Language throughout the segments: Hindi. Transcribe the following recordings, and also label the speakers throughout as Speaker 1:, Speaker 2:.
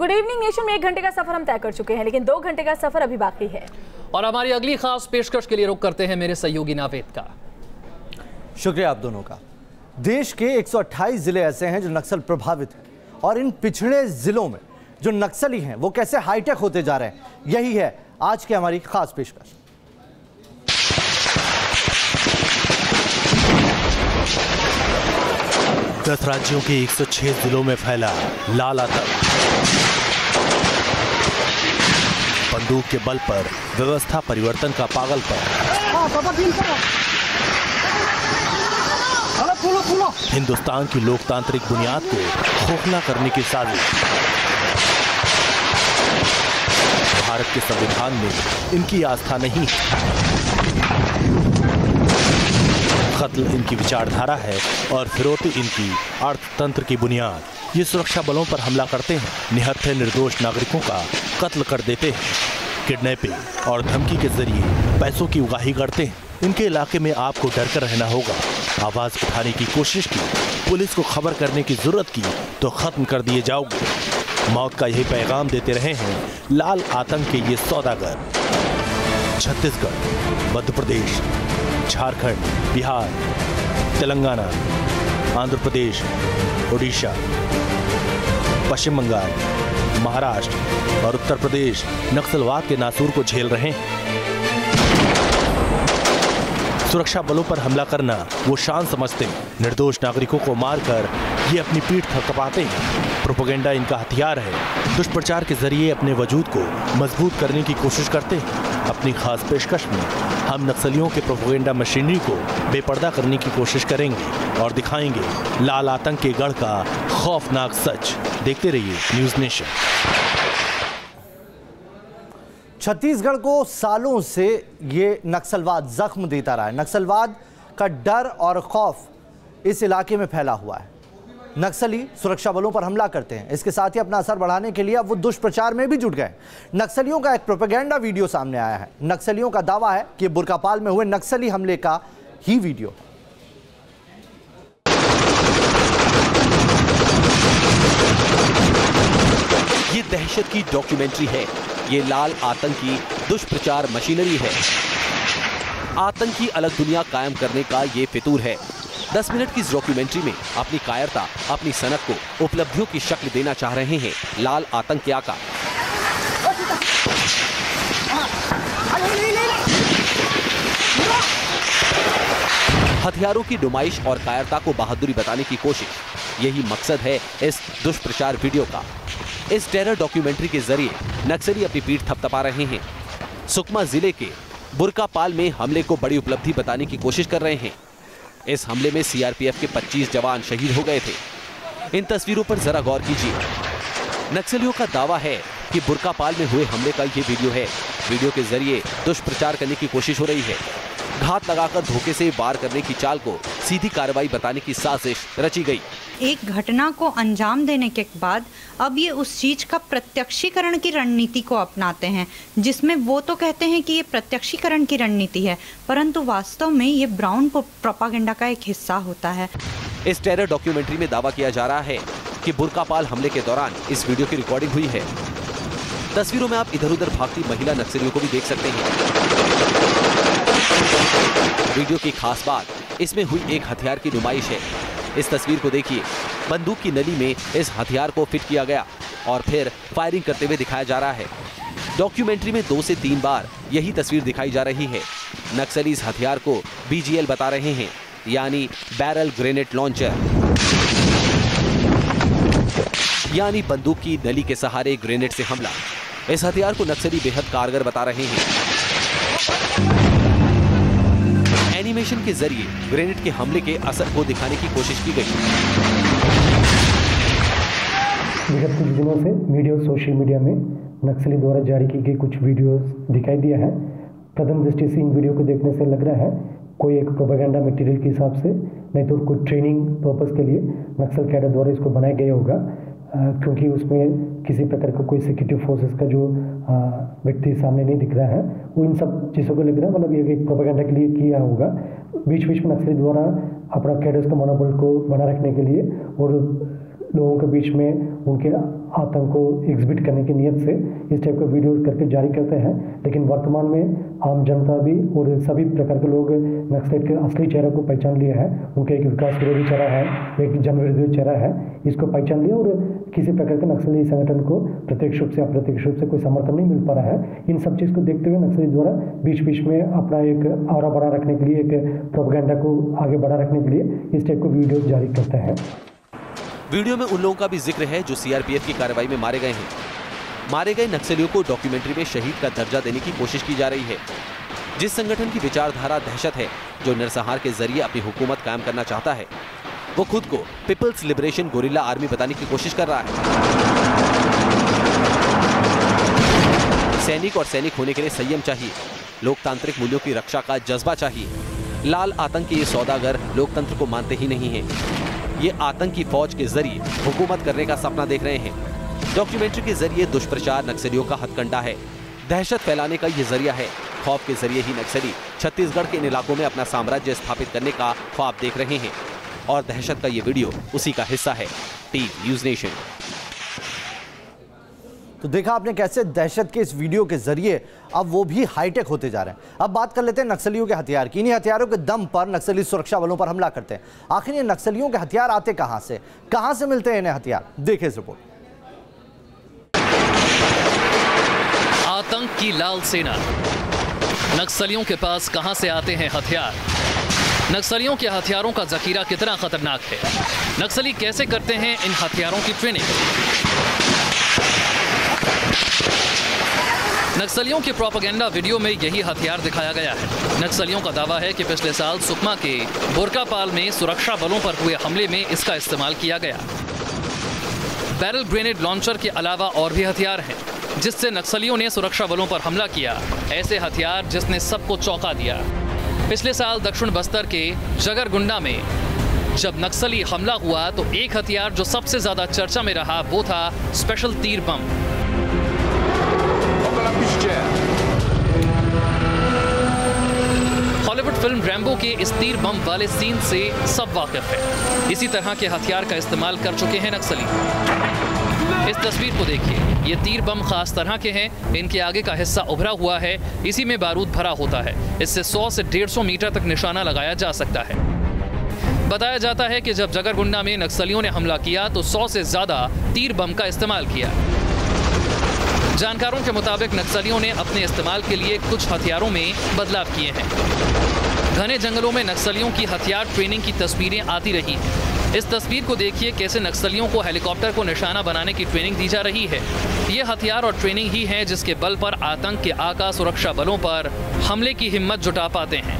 Speaker 1: गुड इवनिंग नेशन में 1 घंटे का सफर हम तय कर चुके हैं, लेकिन 2 घंटे का सफर अभी बाकी है।
Speaker 2: और हमारी अगली खास पेशकश के लिए रुख करते हैं मेरे सहयोगी नावेद का।
Speaker 3: शुक्रिया आप दोनों का। देश के 128 जिले ऐसे हैं जो नक्सल प्रभावित हैं, और इन पिछड़े जिलों में जो नक्सली हैं वो कैसे हाईटेक होते जा रहे हैं, यही है आज की हमारी खास पेशकश।
Speaker 4: 10 राज्यों के 106 जिलों में फैला लाल आतंक। बंदूक के बल पर व्यवस्था परिवर्तन का पागलपन। हिंदुस्तान की लोकतांत्रिक बुनियाद को खोखला करने की साजिश। भारत के संविधान में इनकी आस्था नहीं, कत्ल इनकी विचारधारा है और फिरौती इनकी अर्थतंत्र की बुनियाद। ये सुरक्षा बलों पर हमला करते हैं, निहत्थे निर्दोष नागरिकों का कत्ल कर देते हैं, किडनैपिंग और धमकी के जरिए पैसों की उगाही करते हैं। इनके इलाके में आपको डर कर रहना होगा। आवाज उठाने की कोशिश की, पुलिस को खबर करने की जरूरत की तो खत्म कर दिए जाओगे। मौत का यही पैगाम देते रहे हैं लाल आतंक के ये सौदागर। छत्तीसगढ़, मध्य प्रदेश, झारखंड, बिहार, तेलंगाना, आंध्र प्रदेश, ओडिशा, पश्चिम बंगाल, महाराष्ट्र और उत्तर प्रदेश नक्सलवाद के नासूर को झेल रहे हैं। सुरक्षा बलों पर हमला करना वो शान समझते हैं। निर्दोष नागरिकों को मारकर ये अपनी पीठ थपथपाते हैं। प्रोपेगेंडा इनका हथियार है। दुष्प्रचार के जरिए अपने वजूद को मजबूत करने की कोशिश करते हैं। अपनी खास पेशकश में हम नक्सलियों के प्रोपेगेंडा मशीनरी को बेपर्दा करने की कोशिश करेंगे और दिखाएंगे लाल आतंक के गढ़ का खौफनाक सच। देखते रहिए न्यूज़ नेशन।
Speaker 3: छत्तीसगढ़ को सालों से ये नक्सलवाद जख्म देता रहा है। नक्सलवाद का डर और खौफ इस इलाके में फैला हुआ है। नक्सली सुरक्षा बलों पर हमला करते हैं। इसके साथ ही अपना असर बढ़ाने के लिए अब वो दुष्प्रचार में भी जुट गए। नक्सलियों का एक प्रोपेगेंडा वीडियो सामने आया है। नक्सलियों का दावा है कि बुरकापाल में हुए नक्सली हमले का ही वीडियो।
Speaker 5: ये दहशत की डॉक्यूमेंट्री है। ये लाल आतंकी दुष्प्रचार मशीनरी है। आतंकी अलग दुनिया कायम करने का ये फितूर है। 10 मिनट की इस डॉक्यूमेंट्री में अपनी कायरता, अपनी सनक को उपलब्धियों की शक्ल देना चाह रहे हैं लाल आतंक के आका। हथियारों की नुमाइश और कायरता को बहादुरी बताने की कोशिश, यही मकसद है इस दुष्प्रचार वीडियो का। इस टेरर डॉक्यूमेंट्री के जरिए नक्सली अपनी पीठ थपथपा रहे हैं। सुकमा जिले के बुरकापाल में हमले को बड़ी उपलब्धि बताने की कोशिश कर रहे हैं। इस हमले में सीआरपीएफ के 25 जवान शहीद हो गए थे। इन तस्वीरों पर जरा गौर कीजिए। नक्सलियों का दावा है कि बुरकापाल में हुए हमले का ये वीडियो है। वीडियो के जरिए दुष्प्रचार करने की कोशिश हो रही है। घात लगाकर धोखे से वार करने की चाल को सीधी कार्रवाई बताने की साजिश रची गई।
Speaker 6: एक घटना को अंजाम देने के बाद अब ये उस चीज का प्रत्यक्षीकरण की रणनीति को अपनाते हैं, जिसमें वो तो कहते हैं कि ये प्रत्यक्षीकरण की रणनीति है, परंतु वास्तव में ये ब्राउन प्रोपेगेंडा का एक हिस्सा होता है।
Speaker 5: इस टेरर डॉक्यूमेंट्री में दावा किया जा रहा है कि बुरकापाल हमले के दौरान इस वीडियो की रिकॉर्डिंग हुई है। तस्वीरों में आप इधर उधर भागती महिला नक्सलियों को भी देख सकते हैं। वीडियो की खास बात इसमें हुई एक हथियार की नुमाइश है। इस तस्वीर को देखिए। बंदूक की नली में इस हथियार को फिट किया गया और फिर फायरिंग करते हुए दिखाया जा रहा है। डॉक्यूमेंट्री में 2 से 3 बार यही तस्वीर दिखाई जा रही है। नक्सली इस हथियार को BGL बता रहे हैं, यानी बैरल ग्रेनेड लॉन्चर, यानी बंदूक की नली के सहारे ग्रेनेड से हमला। इस हथियार को नक्सली बेहद कारगर बता रहे हैं। एनिमेशन के जरिए ग्रेनेड के हमले के असर को दिखाने की कोशिश की गई।
Speaker 7: विगत कुछ दिनों से मीडिया और सोशल मीडिया में नक्सली द्वारा जारी की गई कुछ वीडियोस दिखाई दिया है। प्रथम दृष्टि से इन वीडियो को देखने से लग रहा है कोई एक प्रोपेगेंडा मटेरियल के हिसाब से, नहीं तो कोई ट्रेनिंग पर्पस के लिए नक्सल कैडर द्वारा इसको बनाया गया होगा, क्योंकि उसमें किसी प्रकार का कोई सिक्योरिटी फोर्सेस का जो व्यक्ति सामने नहीं दिख रहा है। वो इन सब चीज़ों को लग रहा है मतलब ये एक प्रोपेगेंडा के लिए किया होगा। बीच बीच में नक्सली द्वारा अपना कैडर्स का मनोबल को बना रखने के लिए और लोगों के बीच में उनके आतंक को एग्जिबिट करने की नीयत से इस टाइप का वीडियो करके जारी करते हैं। लेकिन वर्तमान में आम जनता भी और सभी प्रकार के लोग नक्सलाइट के असली चेहरे को पहचान लिए हैं। उनका एक विकास विरोधी चेहरा है, एक जन विरोधी चेहरा है, इसको पहचान लिया और किसी प्रकार के नक्सली संगठन को प्रत्यक्ष रूप से अप्रत्यक्ष रूप से कोई समर्थन नहीं मिल पा रहा है। इन सब चीज़ को देखते हुए नक्सली द्वारा बीच बीच में अपना एक आरा बढ़ा रखने के लिए, एक प्रोपेगेंडा को आगे बढ़ा रखने के लिए इस टाइप को वीडियो जारी करते हैं।
Speaker 5: वीडियो में उन लोगों का भी जिक्र है जो सीआरपीएफ की कार्रवाई में मारे गए हैं। मारे गए नक्सलियों को डॉक्यूमेंट्री में शहीद का दर्जा देने की कोशिश की जा रही है। जिस संगठन की विचारधारा दहशत है, जो नरसंहार के जरिए अपनी हुकूमत कायम करना चाहता है, वो खुद को पीपल्स लिबरेशन गोरिल्ला आर्मी बताने की कोशिश कर रहा है। सैनिक और सैनिक होने के लिए संयम चाहिए, लोकतांत्रिक मूल्यों की रक्षा का जज्बा चाहिए। लाल आतंक के ये सौदागर लोकतंत्र को मानते ही नहीं हैं। ये आतंकी फौज के जरिए हुकूमत करने का सपना देख रहे हैं। डॉक्यूमेंट्री के जरिए दुष्प्रचार नक्सलियों का हथकंडा है, दहशत फैलाने का ये जरिया है। खौफ के जरिए ही नक्सली छत्तीसगढ़ के इन इलाकों में अपना साम्राज्य स्थापित करने का ख्वाब देख रहे हैं और दहशत का ये वीडियो उसी का हिस्सा है। Team news nation.
Speaker 3: तो देखा आपने कैसे दहशत के इस वीडियो के जरिए अब वो भी हाईटेक होते जा रहे हैं। अब बात कर लेते हैं नक्सलियों के हथियार की। इन्हीं हथियारों के दम पर नक्सली सुरक्षा बलों पर हमला करते हैं। आखिर ये नक्सलियों के हथियार आते कहां से मिलते हैं इन्हें हथियार? देखिए इस रिपोर्ट।
Speaker 2: आतंक की लाल सेना, नक्सलियों के पास कहां से आते हैं हथियार? नक्सलियों के हथियारों का जखीरा कितना खतरनाक है? नक्सली कैसे करते हैं इन हथियारों की ट्रेनिंग? नक्सलियों के प्रोपेगेंडा वीडियो में यही हथियार दिखाया गया है। नक्सलियों का दावा है कि पिछले साल सुकमा के बुरकापाल में सुरक्षा बलों पर हुए हमले में इसका इस्तेमाल किया गया। बैरल ग्रेनेड लॉन्चर के अलावा और भी हथियार हैं जिससे नक्सलियों ने सुरक्षा बलों पर हमला किया। ऐसे हथियार जिसने सबको चौंका दिया। पिछले साल दक्षिण बस्तर के जगरगुंडा में जब नक्सली हमला हुआ तो एक हथियार जो सबसे ज्यादा चर्चा में रहा वो था स्पेशल तीर बम। हॉलीवुड फिल्म रैम्बो के इस तीर बम वाले सीन से सब वाकिफ है। इसी तरह के हथियार का इस्तेमाल कर चुके हैं नक्सली। इस तस्वीर को देखिए, ये तीर बम खास तरह के हैं। इनके आगे का हिस्सा उभरा हुआ है, इसी में बारूद भरा होता है। इससे 100 से 150 मीटर तक निशाना लगाया जा सकता है। बताया जाता है कि जब जगरगुंडा में नक्सलियों ने हमला किया तो 100 से ज्यादा तीर बम का इस्तेमाल किया। जानकारों के मुताबिक नक्सलियों ने अपने इस्तेमाल के लिए कुछ हथियारों में बदलाव किए हैं। घने जंगलों में नक्सलियों की हथियार ट्रेनिंग की तस्वीरें आती रही हैं। इस तस्वीर को देखिए, कैसे नक्सलियों को हेलीकॉप्टर को निशाना बनाने की ट्रेनिंग दी जा रही है। ये हथियार और ट्रेनिंग ही है जिसके बल पर आतंक के आका सुरक्षा बलों पर हमले की हिम्मत जुटा पाते हैं।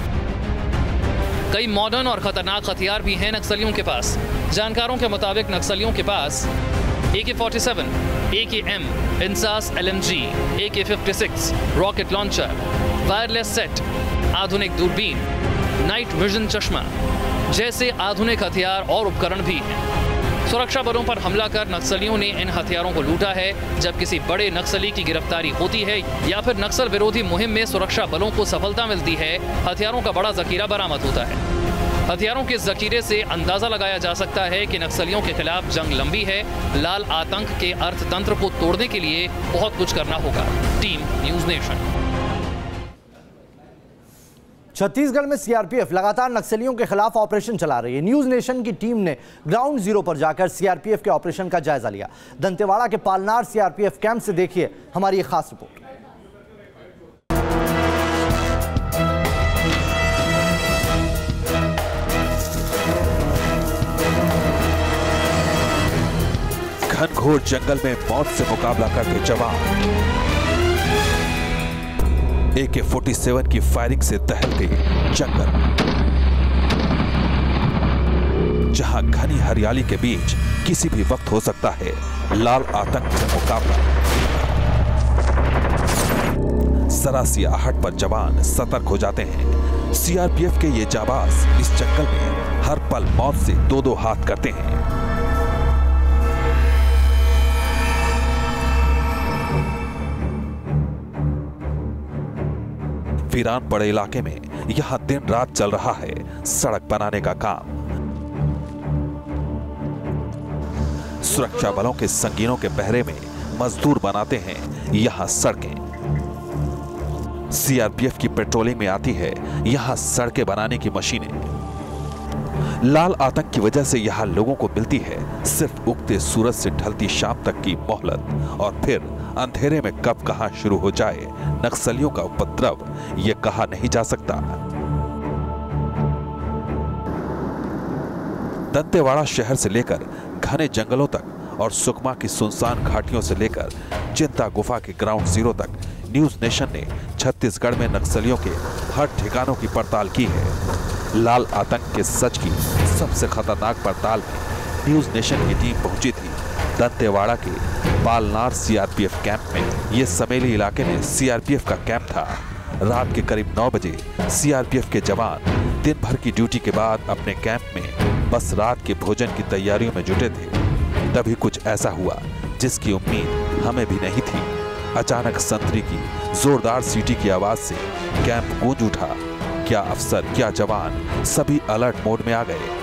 Speaker 2: कई मॉडर्न और खतरनाक हथियार भी हैं नक्सलियों के पास। जानकारों के मुताबिक नक्सलियों के पास AK-47, AKM, INSAS LMG, AK-56, rocket launcher, wireless set, आधुनिक दूरबीन, नाइट विजन चश्मा जैसे आधुनिक हथियार और उपकरण भी हैं। सुरक्षा बलों पर हमला कर नक्सलियों ने इन हथियारों को लूटा है। जब किसी बड़े नक्सली की गिरफ्तारी होती है या फिर नक्सल विरोधी मुहिम में सुरक्षा बलों को सफलता मिलती है, हथियारों का बड़ा जखीरा बरामद होता है। हथियारों के जखीरे से अंदाजा लगाया जा सकता है कि नक्सलियों के खिलाफ जंग लंबी है। लाल आतंक के अर्थतंत्र को तोड़ने के लिए बहुत कुछ करना होगा। Team news nation.
Speaker 3: छत्तीसगढ़ में सीआरपीएफ लगातार नक्सलियों के खिलाफ ऑपरेशन चला रही है। न्यूज़ नेशन की टीम ने ग्राउंड जीरो पर जाकर सीआरपीएफ के ऑपरेशन का जायजा लिया। दंतेवाड़ा के पालनार सीआरपीएफ कैंप से देखिए हमारी ये खास रिपोर्ट।
Speaker 8: घनघोर जंगल में मौत से मुकाबला करते जवान AK-47 की फायरिंग से दहलते जंगल, जहां घनी हरियाली के बीच किसी भी वक्त हो सकता है लाल आतंक से मुकाबला। सरासी आहट पर जवान सतर्क हो जाते हैं। सीआरपीएफ के ये जाबाज इस जंगल में हर पल मौत से दो हाथ करते हैं। वीरान पड़े इलाके में यहां दिन रात चल रहा है सड़क बनाने का काम। सुरक्षा बलों के संगीनों के पहरे में मजदूर बनाते हैं यहाँ सड़कें। सीआरपीएफ की पेट्रोलिंग में आती है यहाँ सड़कें बनाने की मशीनें। लाल आतंक की वजह से यहाँ लोगों को मिलती है सिर्फ उगते सूरज से ढलती शाम तक की मोहलत, और फिर अंधेरे में कब कहां शुरू हो जाए नक्सलियों का उपद्रव, ये कहा नहीं जा सकता। दंतेवाड़ा शहर से लेकर घने जंगलों तक और सुकमा की सुनसान घाटियों से लेकर चिंता गुफा के ग्राउंड जीरो तक न्यूज नेशन ने छत्तीसगढ़ में नक्सलियों के हर ठिकानों की पड़ताल की है। लाल आतंक के सच की सबसे खतरनाक पड़ताल में न्यूज नेशन की टीम पहुंची थी दंतेवाड़ा के पालनार सीआरपीएफ कैंप में। यह समेली इलाके में सीआरपीएफ का कैंप था। रात के करीब 9 बजे सीआरपीएफ के जवान दिन भर की ड्यूटी के बाद अपने कैंप में बस रात के भोजन की तैयारियों में जुटे थे। तभी कुछ ऐसा हुआ जिसकी उम्मीद हमें भी नहीं थी। अचानक संतरी की जोरदार सीटी की आवाज से कैंप गूंज उठा। क्या अफसर, क्या जवान, सभी अलर्ट मोड में आ गए।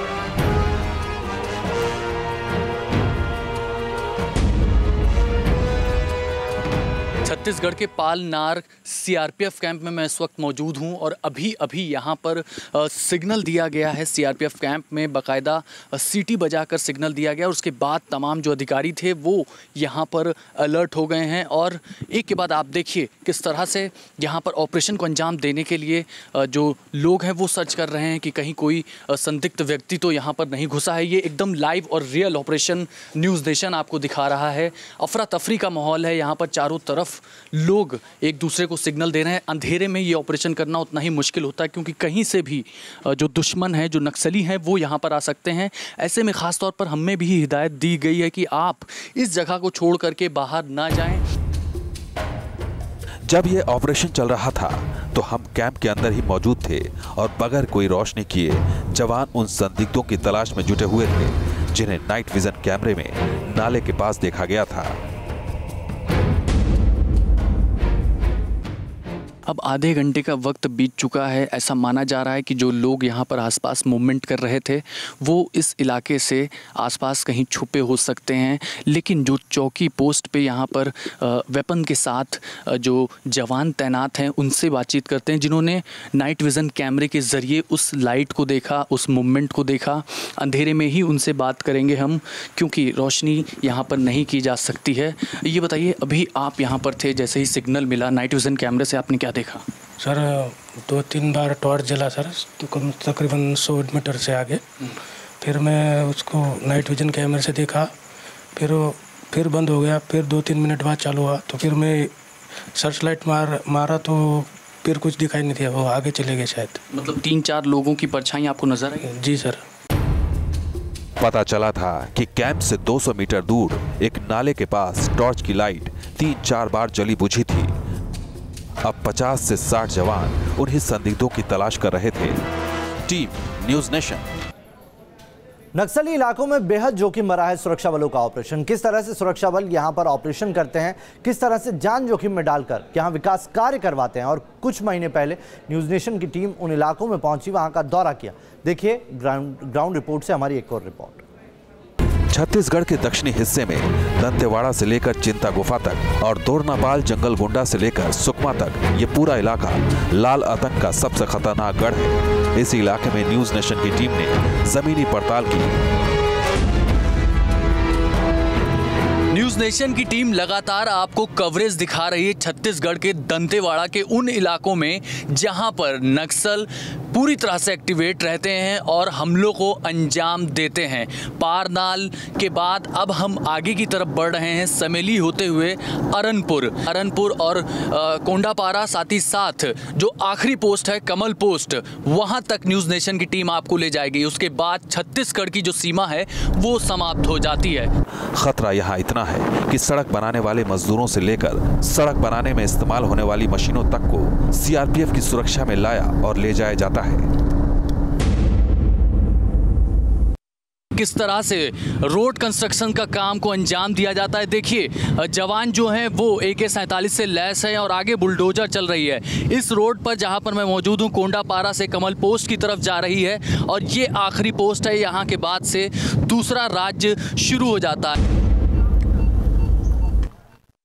Speaker 2: छत्तीसगढ़ के पालनार सीआरपीएफ कैंप में मैं इस वक्त मौजूद हूं और अभी यहाँ पर सिग्नल दिया गया है। सीआरपीएफ कैंप में बाकायदा सीटी बजाकर सिग्नल दिया गया और उसके बाद तमाम जो अधिकारी थे वो यहाँ पर अलर्ट हो गए हैं। और एक के बाद आप देखिए किस तरह से यहाँ पर ऑपरेशन को अंजाम देने के लिए जो लोग हैं वो सर्च कर रहे हैं कि कहीं कोई संदिग्ध व्यक्ति तो यहाँ पर नहीं घुसा है। ये एकदम लाइव और रियल ऑपरेशन न्यूज़ नेशन आपको दिखा रहा है। अफरा तफरी का माहौल है यहाँ पर, चारों तरफ लोग एक दूसरे को सिग्नल दे रहे हैं। अंधेरे में ये ऑपरेशन करना उतना ही मुश्किल होता है क्योंकि कहीं से भी जो दुश्मन है, जो नक्सली हैं, वो यहाँ पर आ सकते हैं। ऐसे में ख़ास तौर पर हमें भी हिदायत दी गई है कि आप इस जगह को छोड़ करके बाहर ना जाएं।
Speaker 8: जब ये ऑपरेशन चल रहा था तो हम कैंप के अंदर ही मौजूद थे और बगैर कोई रोशनी किए जवान उन संदिग्धों की तलाश में जुटे हुए थे जिन्हें नाइट विजन कैमरे में नाले के पास देखा गया था।
Speaker 2: अब आधे घंटे का वक्त बीत चुका है। ऐसा माना जा रहा है कि जो लोग यहाँ पर आसपास मूवमेंट कर रहे थे वो इस इलाके से आसपास कहीं छुपे हो सकते हैं, लेकिन जो चौकी पोस्ट पे यहाँ पर वेपन के साथ जो जवान तैनात हैं उनसे बातचीत करते हैं, जिन्होंने नाइट विज़न कैमरे के ज़रिए उस लाइट को देखा, उस मूवमेंट को देखा। अंधेरे में ही उनसे बात करेंगे हम क्योंकि रोशनी यहाँ पर नहीं की जा सकती है। ये बताइए, अभी आप यहाँ पर थे, जैसे ही सिग्नल मिला नाइट विज़न कैमरे से, आपने क्या देखा?
Speaker 9: सर 2-3 बार टॉर्च जला सर, तो तकरीबन 100 मीटर से आगे। फिर मैं उसको नाइट विजन कैमरे से देखा, फिर बंद हो गया। फिर 2-3 मिनट बाद चालू हुआ तो फिर मैं सर्च लाइट मारा तो फिर कुछ दिखाई नहीं दिया, वो आगे चले गए शायद।
Speaker 2: मतलब 3-4 लोगों की परछाई आपको नजर आई?
Speaker 9: जी सर।
Speaker 8: पता चला था कि कैंप से 200 मीटर दूर एक नाले के पास टॉर्च की लाइट 3-4 बार जली बुझी थी। अब 50 से 60 जवान उन्हीं संदिग्धों की तलाश कर रहे थे। Team news nation.
Speaker 3: नक्सली इलाकों में बेहद जोखिम भरा है सुरक्षा बलों का ऑपरेशन। किस तरह से सुरक्षा बल यहां पर ऑपरेशन करते हैं, किस तरह से जान जोखिम में डालकर यहां विकास कार्य करवाते हैं। और कुछ महीने पहले न्यूज़ नेशन की टीम उन इलाकों में पहुंची, वहां का दौरा किया। देखिए ग्राउंड रिपोर्ट से हमारी एक और रिपोर्ट।
Speaker 8: छत्तीसगढ़ के दक्षिणी हिस्से में दंतेवाड़ा से लेकर चिंता गुफा तक और दोरनापाल जंगल गुंडा से लेकर सुकमा तक ये पूरा इलाका लाल आतंक का सबसे खतरनाक गढ़ है। इस इलाके में न्यूज़ नेशन की टीम ने जमीनी पड़ताल की।
Speaker 2: न्यूज़ नेशन की टीम लगातार आपको कवरेज दिखा रही है छत्तीसगढ़ के दंतेवाड़ा के उन इलाकों में जहां पर नक्सल पूरी तरह से एक्टिवेट रहते हैं और हमलों को अंजाम देते हैं। पारनाल के बाद अब हम आगे की तरफ बढ़ रहे हैं, समेली होते हुए अरनपुर और कोंडापारा, साथ ही साथ जो आखिरी पोस्ट है कमल पोस्ट, वहां तक न्यूज़ नेशन की टीम आपको ले जाएगी। उसके बाद छत्तीसगढ़ की जो सीमा है वो समाप्त हो जाती है।
Speaker 8: खतरा यहाँ इतना है कि सड़क बनाने वाले मजदूरों से लेकर सड़क बनाने में इस्तेमाल होने वाली मशीनों तक को सीआरपीएफ की सुरक्षा में लाया और ले जाया जाता है।
Speaker 10: किस तरह से रोड कंस्ट्रक्शन का काम को अंजाम दिया जाता है। देखिए जवान जो हैं वो AK-47 से लैस है और आगे बुलडोजर चल रही है। इस रोड पर जहां पर मैं मौजूद हूं, कोंडापारा से कमल पोस्ट की तरफ जा रही है और ये आखिरी पोस्ट है। यहाँ के बाद से दूसरा राज्य शुरू हो जाता है।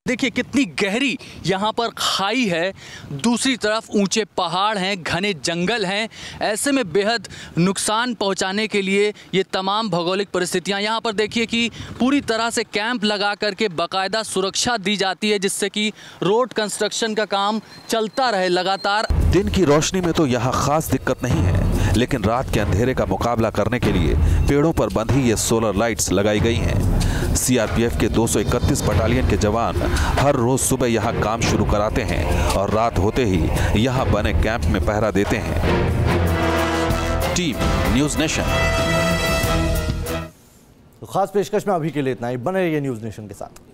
Speaker 10: देखिए कितनी गहरी यहाँ पर खाई है, दूसरी तरफ ऊंचे पहाड़ हैं, घने जंगल हैं। ऐसे में बेहद नुकसान पहुँचाने के लिए ये तमाम भौगोलिक परिस्थितियाँ। यहाँ पर देखिए कि पूरी तरह से कैंप लगा करके बाकायदा सुरक्षा दी जाती है, जिससे कि रोड कंस्ट्रक्शन का काम चलता रहे लगातार।
Speaker 8: दिन की रोशनी में तो यहाँ खास दिक्कत नहीं है, लेकिन रात के अंधेरे का मुकाबला करने के लिए पेड़ों पर बंधी ये सोलर लाइट्स लगाई गई हैं। CRPF के 231 बटालियन के जवान हर रोज सुबह यहाँ काम शुरू कराते हैं और रात होते ही यहाँ बने कैंप में पहरा देते हैं। Team news nation.
Speaker 3: तो खास पेशकश में अभी के लिए इतना ही। बने रहिए न्यूज़ नेशन के साथ।